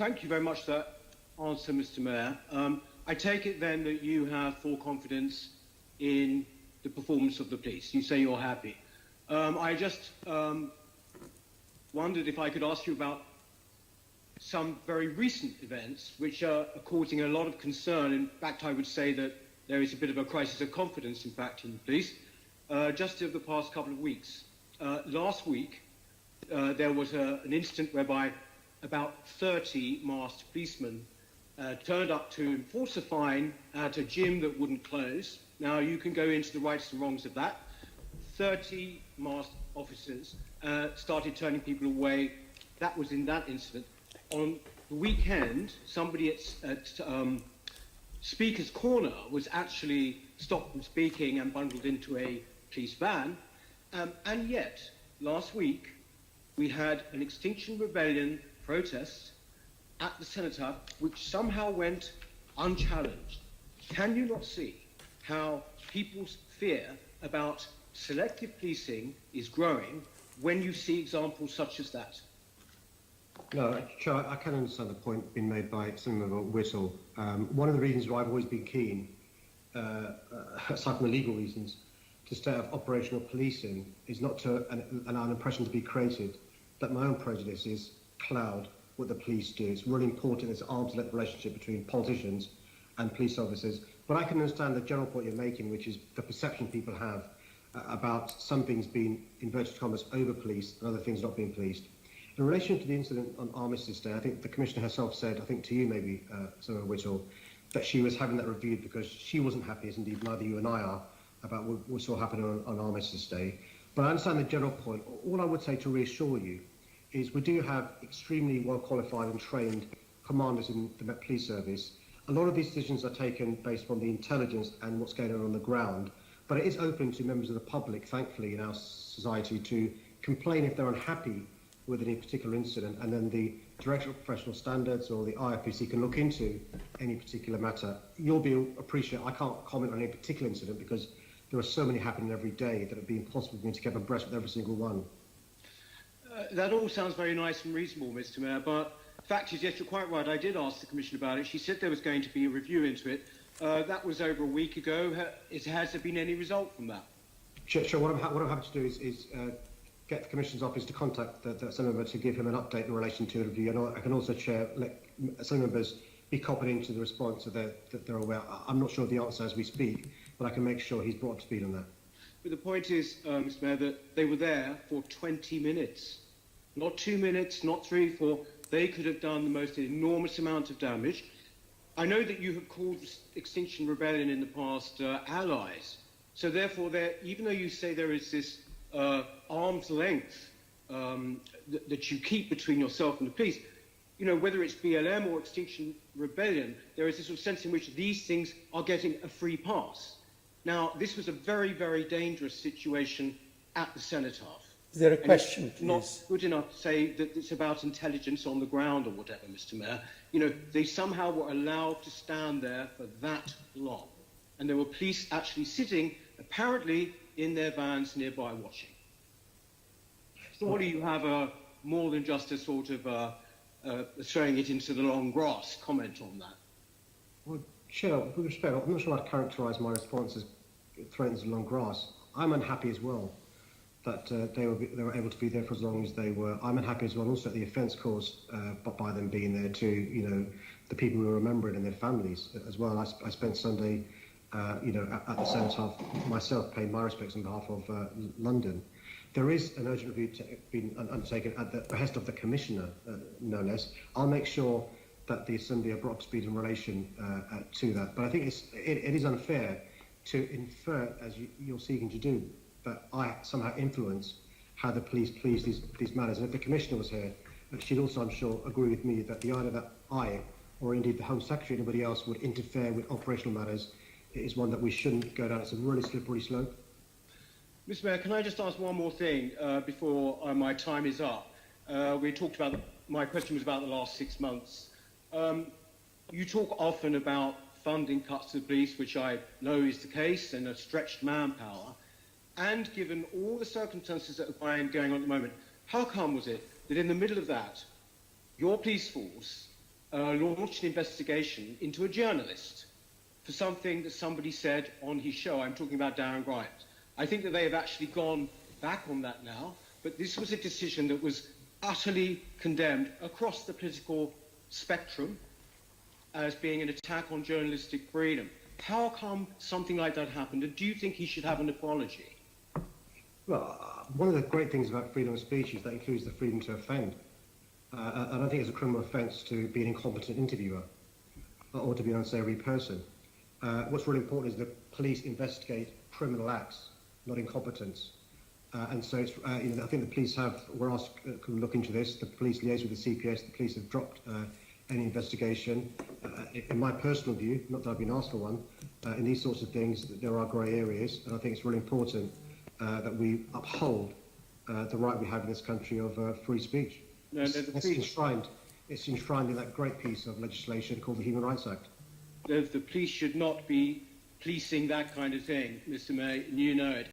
Thank you very much for that answer, Mr. Mayor. I take it then that you have full confidence in the performance of the police. You say you're happy. I just wondered if I could ask you about some very recent events which are causing a lot of concern. In fact, I would say that there is a bit of a crisis of confidence, in fact, in the police, just over the past couple of weeks. Last week, there was an incident whereby about 30 masked policemen turned up to enforce a fine at a gym that wouldn't close. Now, you can go into the rights and wrongs of that. 30 masked officers started turning people away. That was in that incident. On the weekend, somebody at Speaker's Corner was actually stopped from speaking and bundled into a police van. And yet, last week, we had an Extinction Rebellion protest at the Cenotaph, which somehow went unchallenged. Can you not see how people's fear about selective policing is growing when you see examples such as that? No, Chair, I can understand the point being made by Assembly Member Whittle. One of the reasons why I've always been keen, aside from the legal reasons, to stay out of operational policing is not to allow an impression to be created that my own prejudices cloud what the police do. It's really important, this arm's-length relationship between politicians and police officers. But I can understand the general point you're making, which is the perception people have about some things being, inverted commas, over-policed and other things not being policed. In relation to the incident on Armistice Day, I think the Commissioner herself said, I think to you maybe, Senator Whittle, that she was having that reviewed because she wasn't happy, as indeed neither you and I are, about what saw happen on Armistice Day. But I understand the general point. All I would say to reassure you is we do have extremely well-qualified and trained commanders in the Met Police Service. A lot of these decisions are taken based on the intelligence and what's going on the ground, but it is open to members of the public, thankfully, in our society to complain if they're unhappy with any particular incident, and then the Director of Professional Standards or the IFPC can look into any particular matter. You'll be appreciate I can't comment on any particular incident because there are so many happening every day that it would be impossible for me to keep abreast with every single one. That all sounds very nice and reasonable, Mr. Mayor, but the fact is, yes, you're quite right. I did ask the Commission about it. She said there was going to be a review into it. That was over a week ago. Has there been any result from that? Sure. What I'm happy to do is get the Commission's office to contact the Assembly Member to give him an update in relation to the review. And I can also let Assembly Members be copied into the response so that they're aware. I'm not sure of the answer as we speak, but I can make sure he's brought up to speed on that. But the point is, Mr. Mayor, that they were there for 20 minutes. Not 2 minutes, not 3, 4. They could have done the most enormous amount of damage. I know that you have called the Extinction Rebellion in the past allies. So therefore, even though you say there is this arm's length that you keep between yourself and the police, you know, whether it's BLM or Extinction Rebellion, there is this sort of sense in which these things are getting a free pass. Now, this was a very, very dangerous situation at the Cenotaph. Is there a question, please? Not good enough to say that it's about intelligence on the ground or whatever, Mr. Mayor. You know, they somehow were allowed to stand there for that long. And there were police actually sitting, apparently, in their vans nearby watching. So what do you have more than just a sort of throwing it into the long grass comment on that? Well, Chair, with respect, I'm not sure I'd characterise my response as throwing it into the long grass. I'm unhappy as well that they were able to be there for as long as they were. I'm unhappy as well also at the offence caused by them being there to, you know, the people who are remembering and their families as well. I spent Sunday, you know, at the Cenotaph myself, paying my respects on behalf of London. There is an urgent review being undertaken at the behest of the Commissioner, no less. I'll make sure that the Assembly are brought up to speed in relation to that. But I think it is unfair to infer, as you're seeking to do, that I somehow influence how the police please these matters. And if the Commissioner was here, she'd also, I'm sure, agree with me that the idea that I, or indeed the Home Secretary or anybody else, would interfere with operational matters is one that we shouldn't go down. It's a really slippery slope. Mr. Mayor, can I just ask one more thing before my time is up? We talked about, my question was about the last 6 months. You talk often about funding cuts to the police, which I know is the case, and a stretched manpower. And given all the circumstances that are going on at the moment, how come was it that in the middle of that, your police force launched an investigation into a journalist for something that somebody said on his show. I'm talking about Darren Grimes. I think that they have actually gone back on that now, but this was a decision that was utterly condemned across the political spectrum as being an attack on journalistic freedom. How come something like that happened, and do you think he should have an apology? Well, one of the great things about freedom of speech is that includes the freedom to offend. I don't think it's a criminal offence to be an incompetent interviewer or to be an unsavoury person. What's really important is that police investigate criminal acts, not incompetence. And so, it's, I think the police were asked to look into this. The police liaise with the CPS. The police have dropped any investigation. In my personal view, not that I've been asked for one, in these sorts of things, there are grey areas, and I think it's really important that we uphold the right we have in this country of free speech. It's enshrined in that great piece of legislation called the Human Rights Act. The police should not be policing that kind of thing, Mr. Mayor, and you know it.